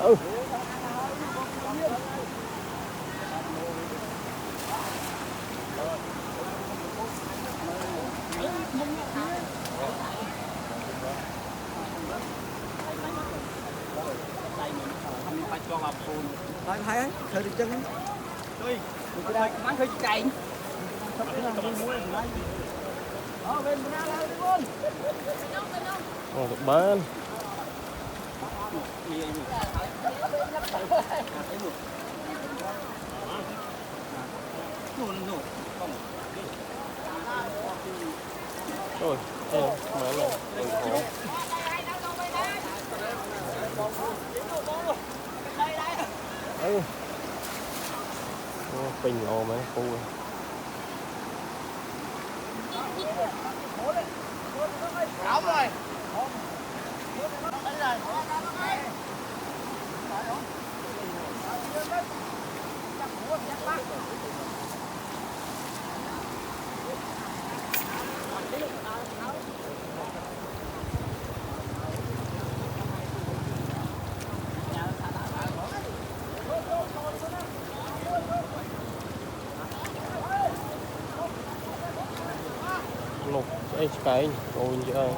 Ừ. Thôi thấy ấy, thử được chân. Đi. Cái đây mắng hơi cày. Được bán. Rồi, em mở lên. Ừ. Bình ồ mà phu. Đóng rồi. Lục cái ôi chưa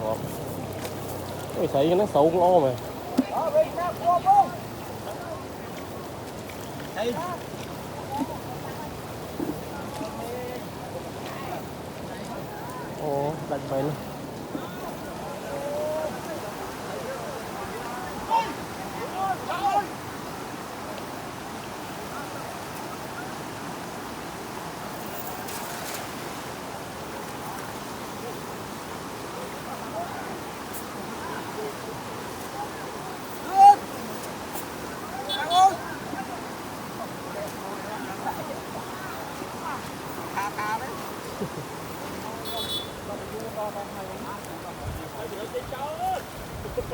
hộp cái thấy nó xấu cũng o mà ô đánh bay luôn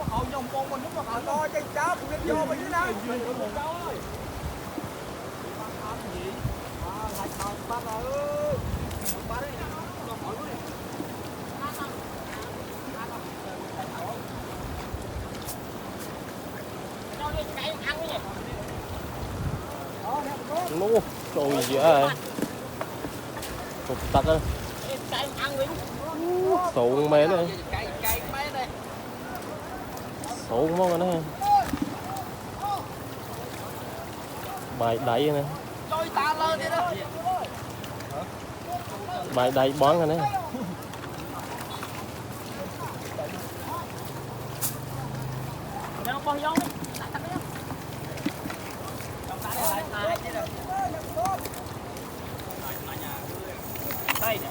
Hầu nhông con mình lúc mà họ to trên cháu cũng lên vô bên dưới đó. nó trời ơi cục tắc á sụn mẹ này sụn món này bài đẩy nè bài đẩy bón rồi nè Đây nè,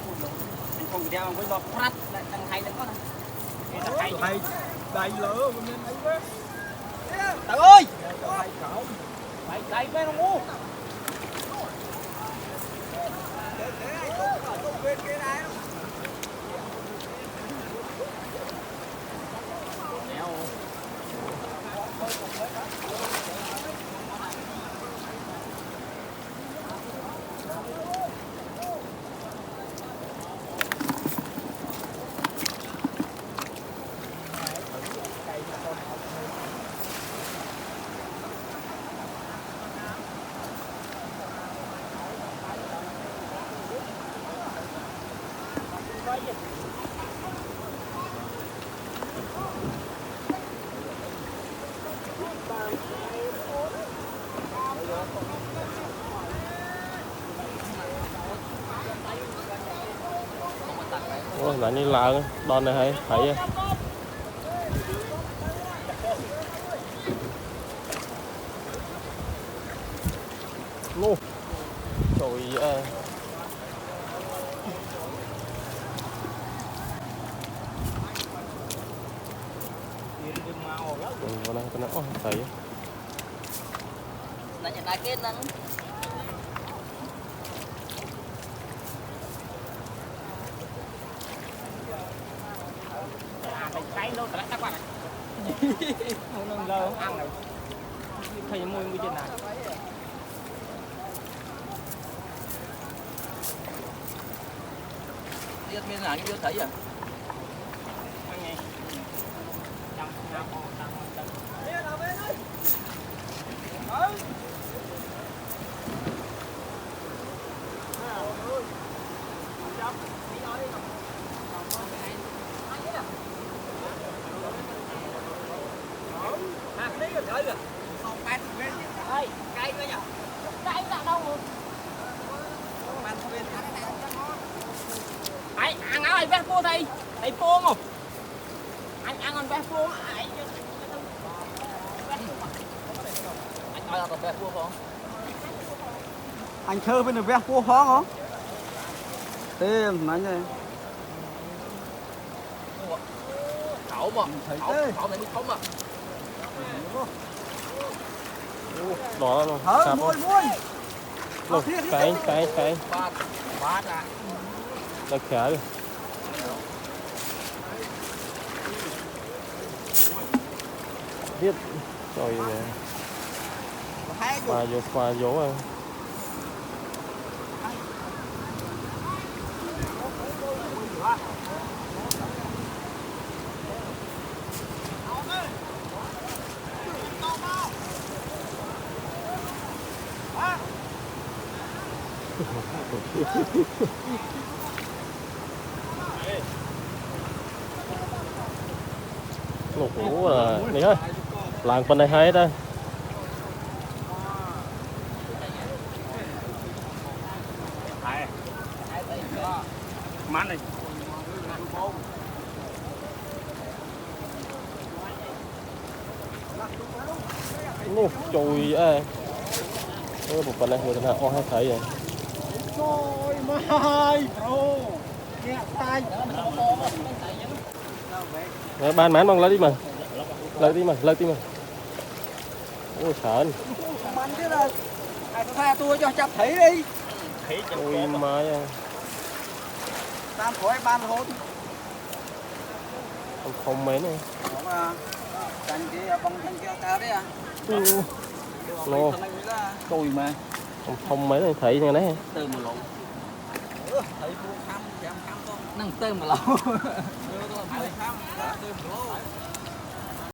mình cùng theo với bọc rắt lại thằng hay nó có này. Hay đầy lửa mình nên thấy quá. Trời ơi. Mày đầy mấy nó ngu. ôi lại như lạ đòn này hay thấy nô trời ơi con nó thấy Nãy giờ đại kết nắng. Cái đâu cả các bạn này. Không lâu không ăn này. Thấy mùi mùi trên này. Biết miếng là cái thấy à? Ăn nghe. Trong Đấy rồi. Không bán bên. Đây, cây nữa nhỉ? Cây ra đâu rồi? Bán bên. Ăn áo ai vét cua thầy. Thầy phô không? Anh ăn con vét cua ai? Anh nói là còn vét cua không? Anh chơi với được vét cua khó không? Thế nói này. Khẩu mà, khẩu này đi khẩu mà. Đó luôn. Hở, môi. Luôn, cái. Bát ra. Đã khá đi. Biết. Rồi nè. Qua vô à. Lục ngủ à, này ơi, làng bên này hay ta. Mắn này. Nụ, trời ơi. Một bên này người ta o hay thấy vậy. Trời mày, bro. Nghe tay. Đấy, ban mán bằng lấy đi mà. Lấy đi mà. Ôi sợ anh. Bắn chứ là. Ai tha tôi cho chặt thấy đi. Ôi mai à. Tam khối ban hôn. Không mấy này. Cành kia bông cành kia cao đấy à. Lô. Tôi mà. Không mấy này thấy như đấy. Từ một lỗ. Thấy vô khăm, giảm khăm không. Năng tơ mà lâu. Đưa tôi 20 khăm, từ một lỗ.